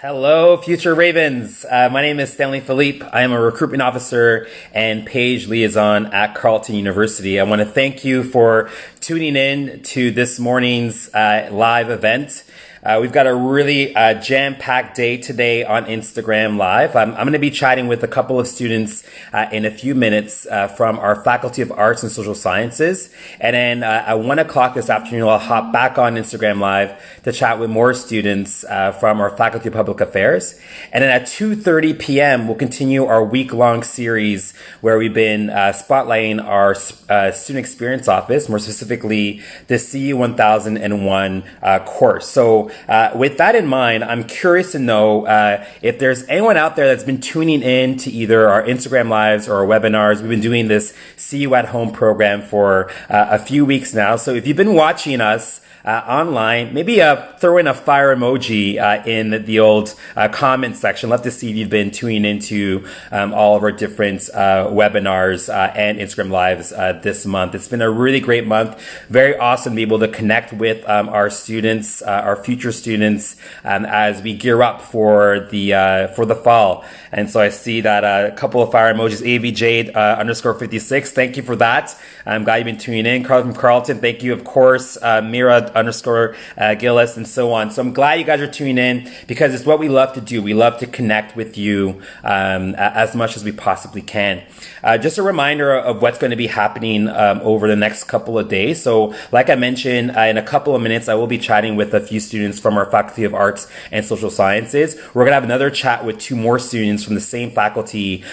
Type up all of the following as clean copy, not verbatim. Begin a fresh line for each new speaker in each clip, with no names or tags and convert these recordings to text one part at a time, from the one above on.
Hello, future Ravens. My name is Stanley Philippe. I am a recruitment officer and page liaison at Carleton University. I want to thank you for tuning in to this morning's live event. We've got a really jam-packed day today on Instagram Live. I'm going to be chatting with a couple of students in a few minutes from our Faculty of Arts and Social Sciences. And then at 1 o'clock this afternoon, I'll hop back on Instagram Live to chat with more students from our Faculty of Public Affairs. And then at 2:30 p.m., we'll continue our week-long series where we've been spotlighting our Student Experience Office, more specifically the CU 1001 course. So with that in mind, I'm curious to know if there's anyone out there that's been tuning in to either our Instagram Lives or our webinars. We've been doing this CU at Home program for a few weeks now. So if you've been watching us online, maybe throw in a fire emoji in the old comment section. Love to see if you've been tuning into all of our different webinars and Instagram Lives this month. It's been a really great month. Very awesome to be able to connect with our students, our future students, as we gear up for the fall. And so I see that a couple of fire emojis, AVJ _56. Thank you for that. I'm glad you've been tuning in. Carl from Carleton, thank you. Of course, Mira _Gillis and so on. So I'm glad you guys are tuning in because it's what we love to do. We love to connect with you as much as we possibly can. Just a reminder of what's going to be happening over the next couple of days. So like I mentioned, in a couple of minutes, I will be chatting with a few students from our Faculty of Arts and Social Sciences. We're going to have another chat with two more students from the same faculty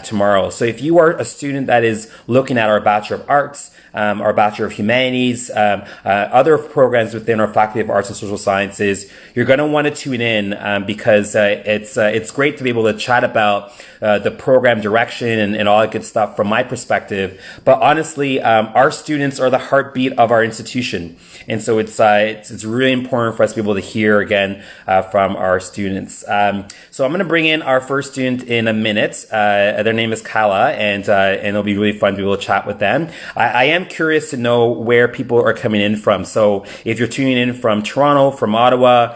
tomorrow. So if you are a student that is looking at our Bachelor of Arts, our Bachelor of Humanities, other programs within our Faculty of Arts and Social Sciences, you're going to want to tune in because it's great to be able to chat about the program direction and all that good stuff from my perspective. But honestly, our students are the heartbeat of our institution, and so it's really important for us to be able to hear again from our students. So I'm going to bring in our first student in a minute. Their name is Kala, and it'll be really fun to be able to chat with them. I am curious to know where people are coming in from. So if you're tuning in from Toronto, from Ottawa,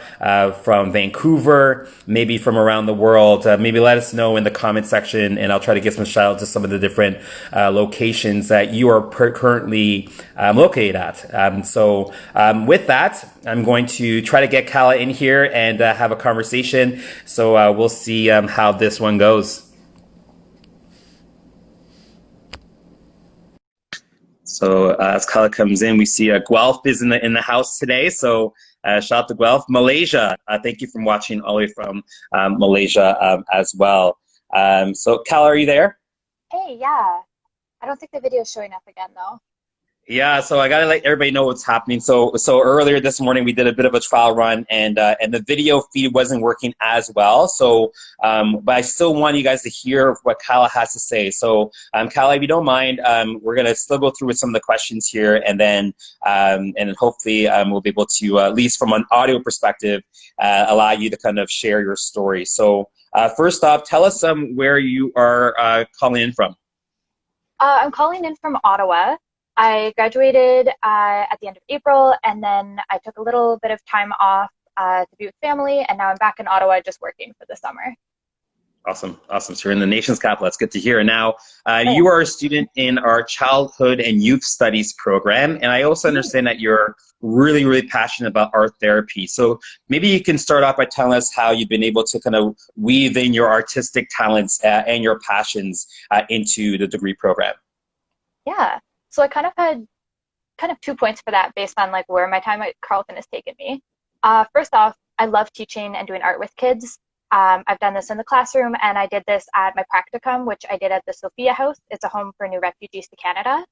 from Vancouver, maybe from around the world, maybe let us know in the comment section, and I'll try to give some shout out to some of the different locations that you are currently located at. So with that, I'm going to try to get Kala in here and have a conversation. So we'll see how this one goes. So as Kala comes in, we see Guelph is in the house today. So shout out to Guelph. Malaysia, thank you for watching all the way from Malaysia as well. So Kala, are you there?
Hey, yeah. I don't think the video is showing up again though.
Yeah, so I gotta let everybody know what's happening. So earlier this morning we did a bit of a trial run, and the video feed wasn't working as well. So, but I still want you guys to hear what Kala has to say. So, Kala, if you don't mind, we're gonna still go through with some of the questions here, and then hopefully we'll be able to at least from an audio perspective allow you to kind of share your story. So, first off, tell us where you are calling in from.
I'm calling in from Ottawa. I graduated at the end of April, and then I took a little bit of time off to be with family, and now I'm back in Ottawa just working for the summer.
Awesome. So you're in the nation's capital. That's good to hear. And now you are a student in our Childhood and Youth Studies program, and I also understand that you're really, really passionate about art therapy. So maybe you can start off by telling us how you've been able to kind of weave in your artistic talents and your passions into the degree program.
Yeah. So I kind of had 2 points for that based on like where my time at Carleton has taken me. First off, I love teaching and doing art with kids. I've done this in the classroom, and I did this at my practicum, which I did at the Sophia House. It's a home for new refugees to Canada.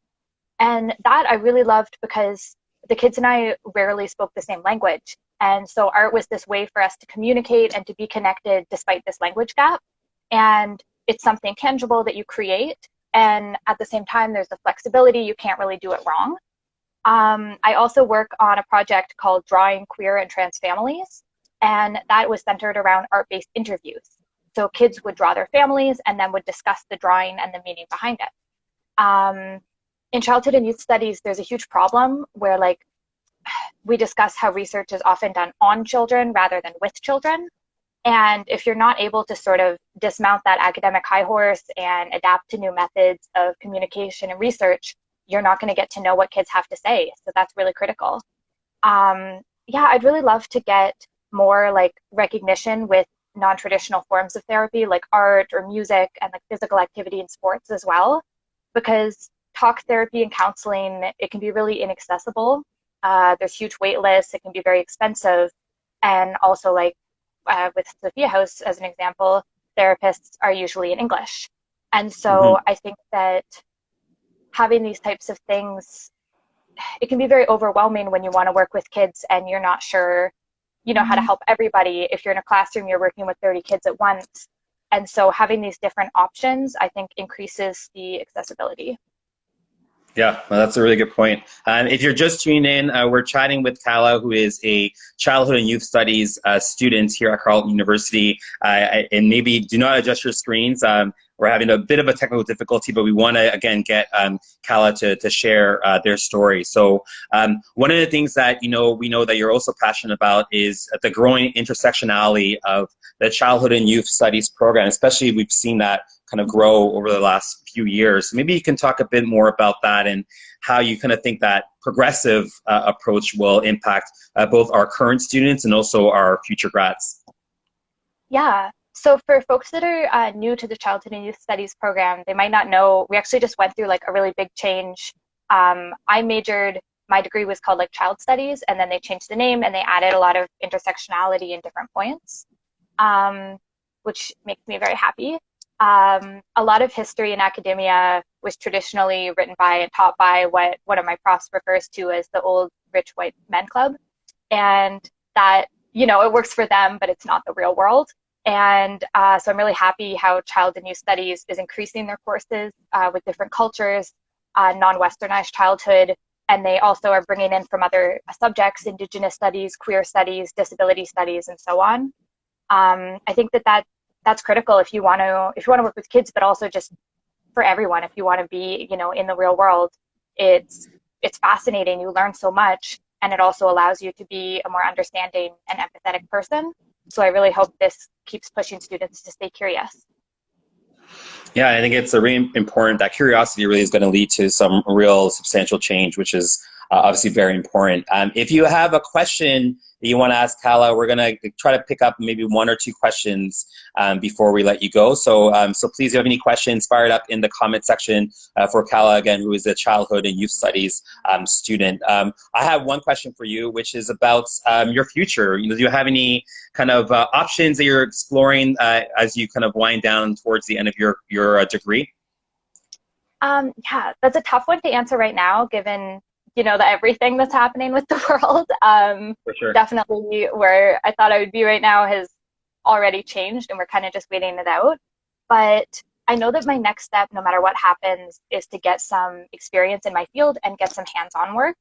And that I really loved because the kids and I rarely spoke the same language. And so art was this way for us to communicate and to be connected despite this language gap. And it's something tangible that you create. And at the same time, there's the flexibility. You can't really do it wrong. I also work on a project called Drawing Queer and Trans Families, and that was centered around art-based interviews. So kids would draw their families and then would discuss the drawing and the meaning behind it. In childhood and youth studies, there's a huge problem where we discuss how research is often done on children rather than with children. And if you're not able to sort of dismount that academic high horse and adapt to new methods of communication and research, you're not going to get to know what kids have to say. So that's really critical. Yeah, I'd really love to get more like recognition with non-traditional forms of therapy like art or music and like physical activity and sports as well, because talk therapy and counseling, it can be really inaccessible. There's huge wait lists, it can be very expensive, and also like with Sophia House as an example, therapists are usually in English. And
Hmm.
so I think that having these types of things, it can be very overwhelming when you want to work with kids and you're not sure, how to help everybody. If you're in a classroom, you're working with 30 kids at once. And so having these different options, I think, increases the accessibility.
Yeah, well, that's a really good point. If you're just tuning in, we're chatting with Kala, who is a childhood and youth studies student here at Carleton University. And maybe do not adjust your screens. We're having a bit of a technical difficulty, but we want to, again, get Kala to share their story. So one of the things that, we know that you're also passionate about is the growing intersectionality of the childhood and youth studies program. Especially, we've seen that kind of grow over the last few years. Maybe you can talk a bit more about that and how you kind of think that progressive approach will impact both our current students and also our future grads.
Yeah. So for folks that are new to the Childhood and Youth Studies program, they might not know, we actually just went through like a really big change. My degree was called like Child Studies, and then they changed the name and they added a lot of intersectionality in different points, um, which makes me very happy. A lot of history in academia was traditionally written by and taught by what one of my profs refers to as the old rich white men club. And that, it works for them, but it's not the real world. And so I'm really happy how Child and Youth Studies is increasing their courses with different cultures, non-Westernized childhood, and they also are bringing in from other subjects, Indigenous studies, queer studies, disability studies, and so on. I think that's critical if you want to work with kids, but also just for everyone. If you want to be, in the real world, it's fascinating. You learn so much, and it also allows you to be a more understanding and empathetic person. So I really hope this keeps pushing students to stay curious.
Yeah, I think it's a really important. That curiosity really is going to lead to some real substantial change, which is obviously very important. If you have a question that you want to ask Kala, we're going to try to pick up maybe one or two questions before we let you go. So please, if you have any questions, fire it up in the comment section for Kala, again, who is a childhood and youth studies student. I have one question for you, which is about your future. Do you have any kind of options that you're exploring as you kind of wind down towards the end of your degree?
Yeah, that's a tough one to answer right now, given the everything that's happening with the world.
For sure.
Definitely where I thought I would be right now has already changed, and we're kind of just waiting it out. But I know that my next step, no matter what happens, is to get some experience in my field and get some hands-on work.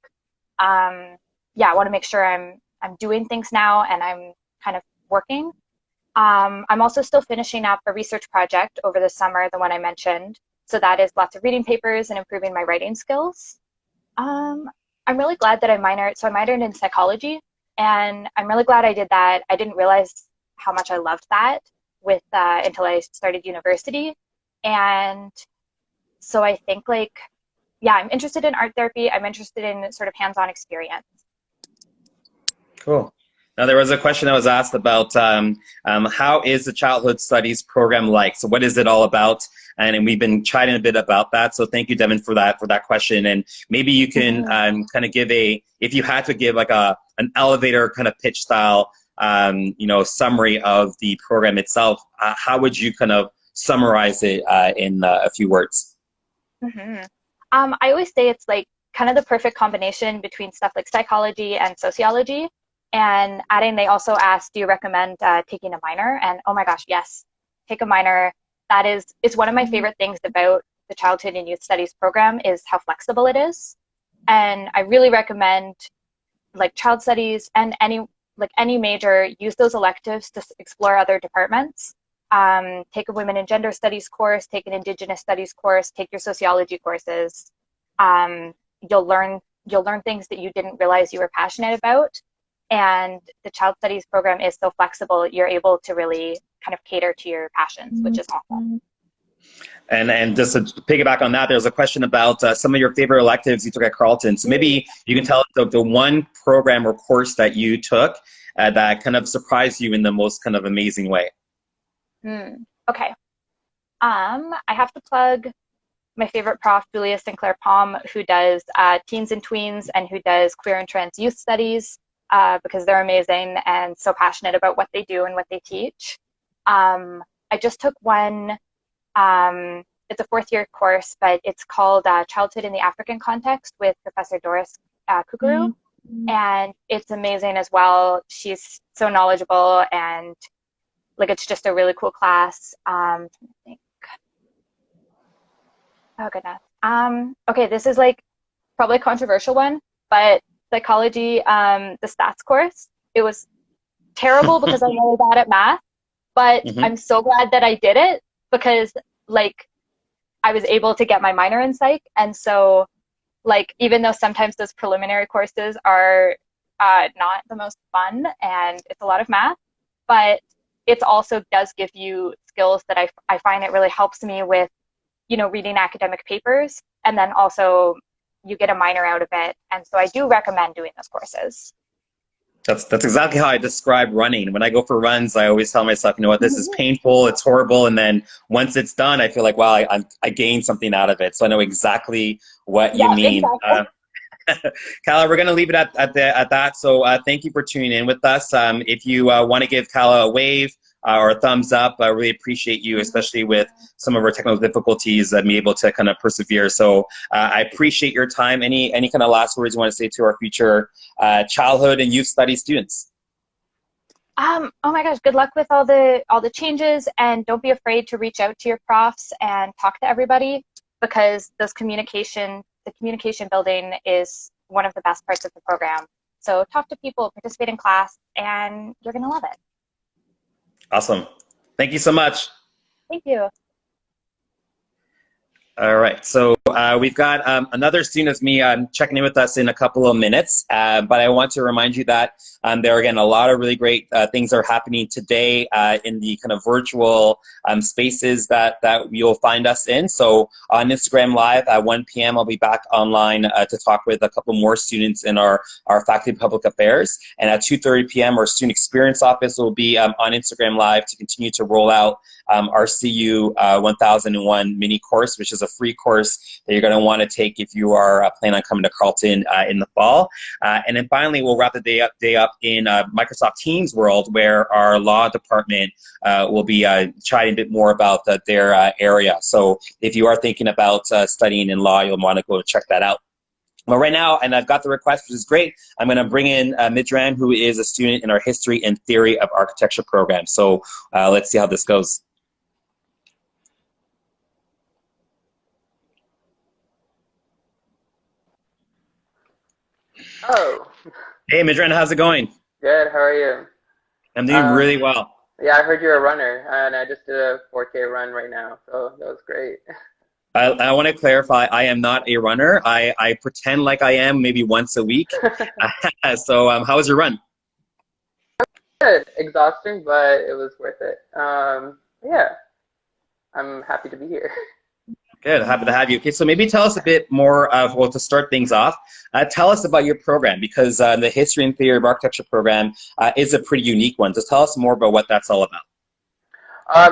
Yeah, I want to make sure I'm doing things now and I'm kind of working. I'm also still finishing up a research project over the summer, the one I mentioned. So that is lots of reading papers and improving my writing skills. I'm really glad that I minored in psychology, and I'm really glad I did that. I didn't realize how much I loved that until I started university. And so I think yeah, I'm interested in art therapy. I'm interested in sort of hands-on experience.
Cool. Now, there was a question that was asked about how is the childhood studies program like? So what is it all about? And we've been chatting a bit about that. So thank you, Devin, for that question. And maybe you can kind of give if you had to give like an elevator kind of pitch style, summary of the program itself, how would you kind of summarize it in a few words?
Mm-hmm. I always say it's like kind of the perfect combination between stuff like psychology and sociology. And adding, they also asked, do you recommend taking a minor? And oh my gosh, yes, take a minor. It's one of my favorite things about the Childhood and Youth Studies program is how flexible it is. And I really recommend like child studies and any major, use those electives to explore other departments. Take a women and gender studies course, take an Indigenous studies course, take your sociology courses. You'll learn things that you didn't realize you were passionate about. And the child studies program is so flexible, you're able to really kind of cater to your passions, which is awesome.
And just to piggyback on that, there's a question about some of your favorite electives you took at Carleton. So maybe you can tell us the one program or course that you took that kind of surprised you in the most kind of amazing way.
Okay. I have to plug my favorite prof, Julia Sinclair Palm, who does teens and tweens and who does queer and trans youth studies, because they're amazing and so passionate about what they do and what they teach. I just took one. It's a fourth-year course, but it's called Childhood in the African Context with Professor Doris Kukuru, and it's amazing as well. She's so knowledgeable, and like it's just a really cool class. I'm trying to think. Oh goodness. Okay, this is like probably a controversial one, but psychology, the stats course, it was terrible because I'm really bad at math, but I'm so glad that I did it because like I was able to get my minor in psych. And so like, even though sometimes those preliminary courses are not the most fun and it's a lot of math, but it also does give you skills that I find it really helps me with, you know, reading academic papers, and then also you get a minor out of it. And so I do recommend doing those courses.
That's exactly how I describe running. When I go for runs, I always tell myself, you know what, this is painful, it's horrible, and then once it's done, I feel like, wow, I gained something out of it. So I know exactly what you mean. Exactly. Kala, we're going to leave it at that. So thank you for tuning in with us. If you want to give Kala a wave or a thumbs up, I really appreciate you, especially with some of our technical difficulties, and be able to kind of persevere. So I appreciate your time. Any kind of last words you want to say to our future childhood and youth studies students?
Oh my gosh, good luck with all the changes, and don't be afraid to reach out to your profs and talk to everybody, because the communication building is one of the best parts of the program. So talk to people, participate in class, and you're going to love it.
Awesome. Thank you so much.
Thank you.
All right, so we've got another student as me checking in with us in a couple of minutes, but I want to remind you that there are, again, a lot of really great things are happening today in the kind of virtual spaces that you'll find us in. So on Instagram Live at 1 p.m., I'll be back online to talk with a couple more students in our Faculty of Public Affairs. And at 2:30 p.m., our Student Experience Office will be on Instagram Live to continue to roll out our CU 1001 mini course, which is a free course that you're going to want to take if you are planning on coming to Carleton in the fall. And then finally, we'll wrap the day up in Microsoft Teams world, where our law department will be chatting a bit more about their area. So if you are thinking about studying in law, you'll want to go check that out. Well, right now, and I've got the request, which is great, I'm going to bring in Midran, who is a student in our History and Theory of Architecture program. So let's see how this goes.
Oh.
Hey, Midran, how's it going?
Good, how are you?
I'm doing really well.
Yeah, I heard you're a runner, and I just did a 4K run right now, so that was great.
I want to clarify, I am not a runner. I pretend like I am maybe once a week. So how was your run?
Good, exhausting, but it was worth it. Yeah, I'm happy to be here.
Good, happy to have you. Okay, so maybe tell us a bit more of, well, to start things off, tell us about your program, because the History and Theory of Architecture program is a pretty unique one. Just tell us more about what that's all about.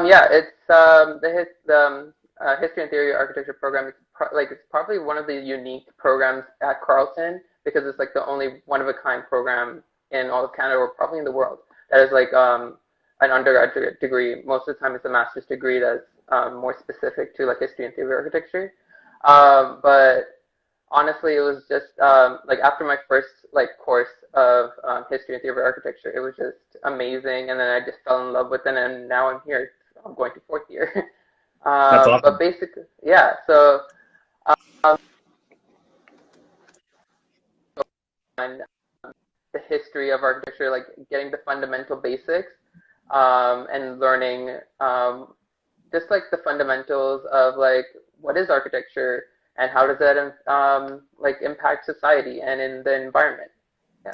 Yeah, it's the History and Theory of Architecture program. It's probably one of the unique programs at Carleton, because it's like the only one-of-a-kind program in all of Canada, or probably in the world, that is like an undergraduate degree. Most of the time it's a master's degree that's more specific to like History and Theory of Architecture. But honestly, it was just like after my first like course of History and Theory of Architecture, it was just amazing, and then I just fell in love with it, and now I'm here. I'm going to fourth year.
That's awesome.
But basically, yeah. So the history of architecture, like getting the fundamental basics, and learning just like the fundamentals of like what is architecture and how does that like impact society and in the environment. Yeah.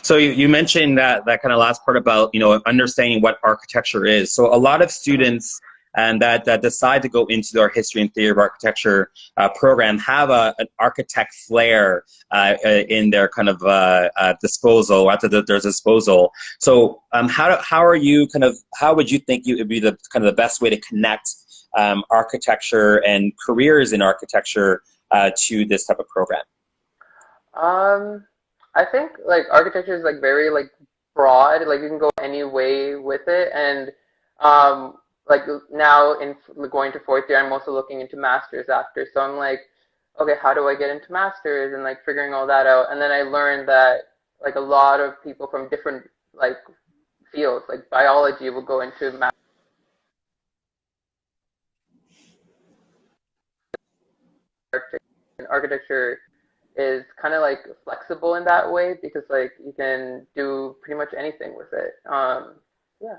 So you mentioned that kind of last part about, understanding what architecture is. So a lot of students and that decide to go into our history and theory of architecture program have an architect flair in their kind of disposal, after there's disposal. So how are you how would you think it would be the kind of the best way to connect architecture and careers in architecture to this type of program?
I think like architecture is like very like broad. Like you can go any way with it, and like now in going to fourth year, I'm also looking into masters after. So I'm like, okay, how do I get into masters and like figuring all that out. And then I learned that like a lot of people from different like fields, like biology, will go into architecture is kind of like flexible in that way because like you can do pretty much anything with it. Yeah.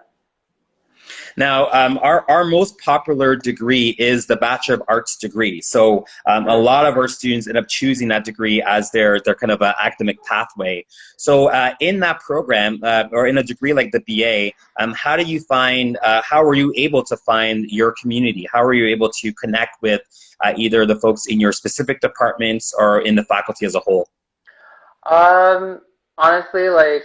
Now, our most popular degree is the Bachelor of Arts degree. So a lot of our students end up choosing that degree as their kind of academic pathway. So in that program, or in a degree like the BA, how were you able to find your community? How were you able to connect with either the folks in your specific departments or in the faculty as a whole?
Honestly, like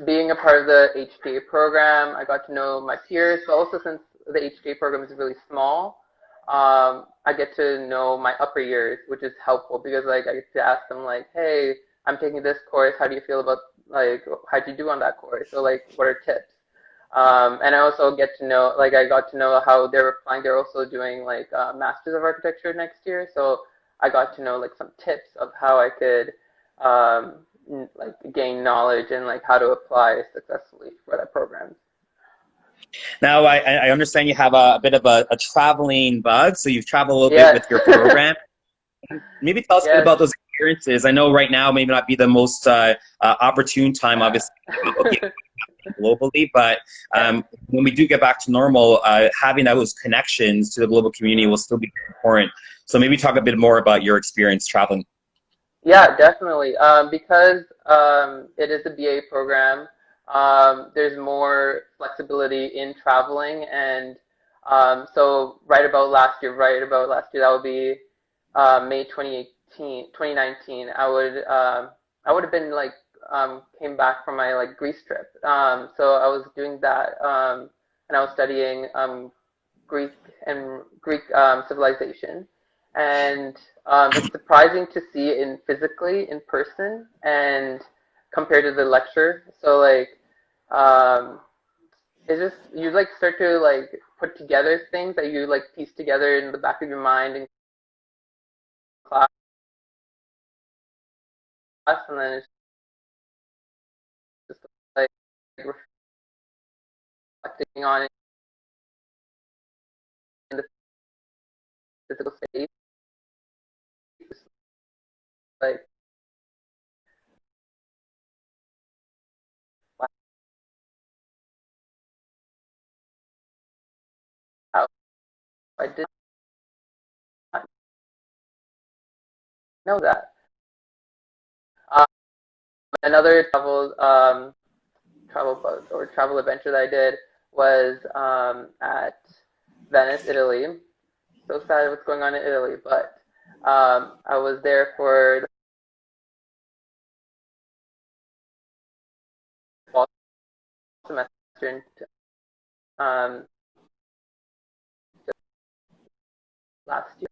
being a part of the HTA program, I got to know my peers, but also since the HTA program is really small, I get to know my upper years, which is helpful because like I get to ask them like, hey, I'm taking this course. How do you feel about like how'd you do on that course? So like, what are tips? And I also get to know like I got to know how they're applying. They're also doing like Masters of Architecture next year, so I got to know like some tips of how I could like gain knowledge and like how to apply successfully for that program.
Now, I understand you have a bit of a traveling bug, so you've traveled a little bit with your program. Maybe tell us a bit about those experiences. I know right now maybe not be the most opportune time, obviously, globally, but when we do get back to normal, having those connections to the global community will still be important. So maybe talk a bit more about your experience traveling.
Yeah, definitely. Because it is a BA program, there's more flexibility in traveling, and so right about last year, that would be May 2019. I would have been like came back from my like Greece trip. So I was doing that, and I was studying Greek civilization. And it's surprising to see it physically in person and compared to the lecture. So like it's just you like start to like put together things that you like piece together in the back of your mind in class, and then it's just like reflecting on it in the physical space, like wow, I did not know that. Um, Another travel adventure that I did was at Venice, Italy. So sad what's going on in Italy, but I was there for the fall semester in um, last year,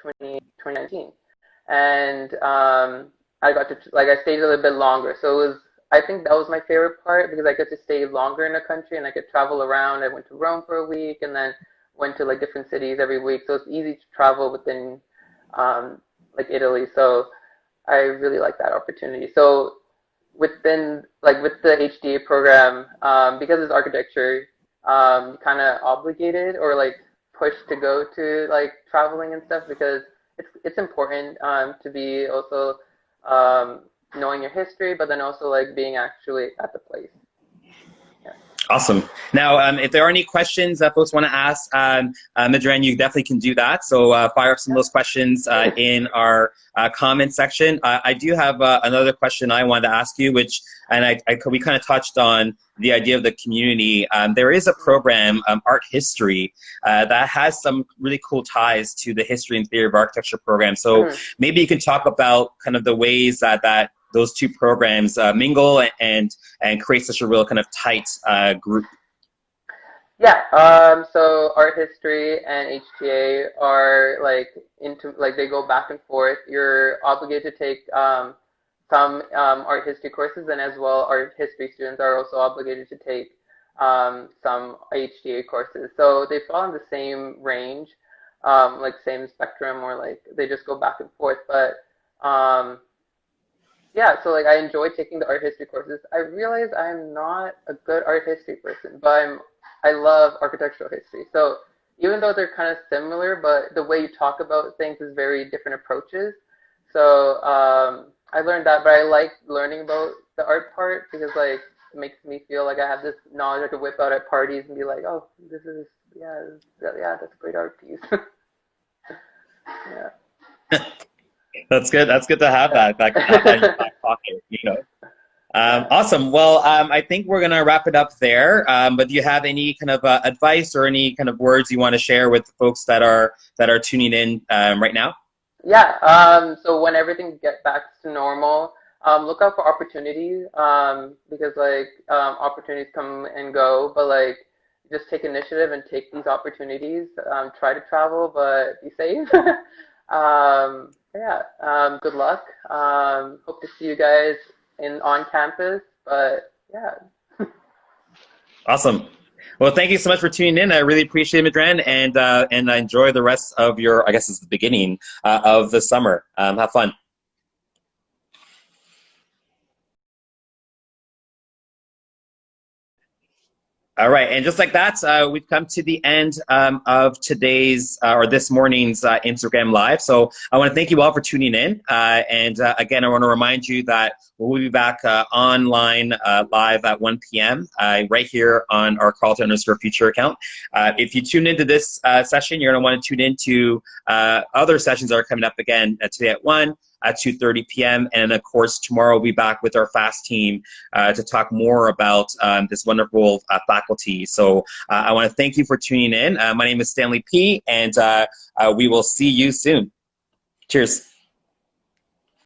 2019, and I got to like I stayed a little bit longer. So it was I think that was my favorite part because I got to stay longer in the country and I could travel around. I went to Rome for a week and then went to like different cities every week. So it's easy to travel within like Italy. So I really like that opportunity. So within like with the HDA program, because it's architecture, kind of obligated or like pushed to go to like traveling and stuff because it's important to be also knowing your history, but then also like being actually at the place. Yeah.
Awesome. Now, if there are any questions that folks want to ask, Madran, you definitely can do that. So fire up some of those questions in our comment section. I do have another question I wanted to ask you, which, and we kind of touched on the idea of the community. There is a program, Art History, that has some really cool ties to the History and Theory of Architecture program. So maybe you can talk about kind of the ways that those two programs mingle and create such a real kind of tight group.
Yeah, so art history and HTA are they go back and forth. You're obligated to take some art history courses, and as well, art history students are also obligated to take some HTA courses. So they fall in the same range, same spectrum, or they just go back and forth. But yeah, so I enjoy taking the art history courses. I realize I'm not a good art history person, but I love architectural history. So even though they're kind of similar, but the way you talk about things is very different approaches. So I learned that, but I like learning about the art part because it makes me feel like I have this knowledge I could whip out at parties and be like, oh, this is that's a great art piece. Yeah.
That's good. That's good to have that in your back pocket, you know. Awesome. Well, I think we're going to wrap it up there. But do you have any kind of advice or any kind of words you want to share with the folks that are tuning in right now?
Yeah. So when everything gets back to normal, look out for opportunities because opportunities come and go, but just take initiative and take these opportunities. Try to travel, but be safe. Good luck. Hope to see you guys on campus, but yeah.
Awesome. Well, thank you so much for tuning in. I really appreciate it, Madran, and I enjoy the rest of your, I guess it's the beginning of the summer. Have fun. All right, and just like that, we've come to the end of today's or this morning's Instagram Live. So I want to thank you all for tuning in. And again, I want to remind you that we'll be back online live at 1 p.m. Right here on our Carleton_Future account. If you tune into this session, you're going to want to tune into other sessions that are coming up again today at 1. At 2:30 p.m. And of course, tomorrow we'll be back with our FAST team to talk more about this wonderful faculty. So I want to thank you for tuning in. My name is Stanley P. And we will see you soon. Cheers.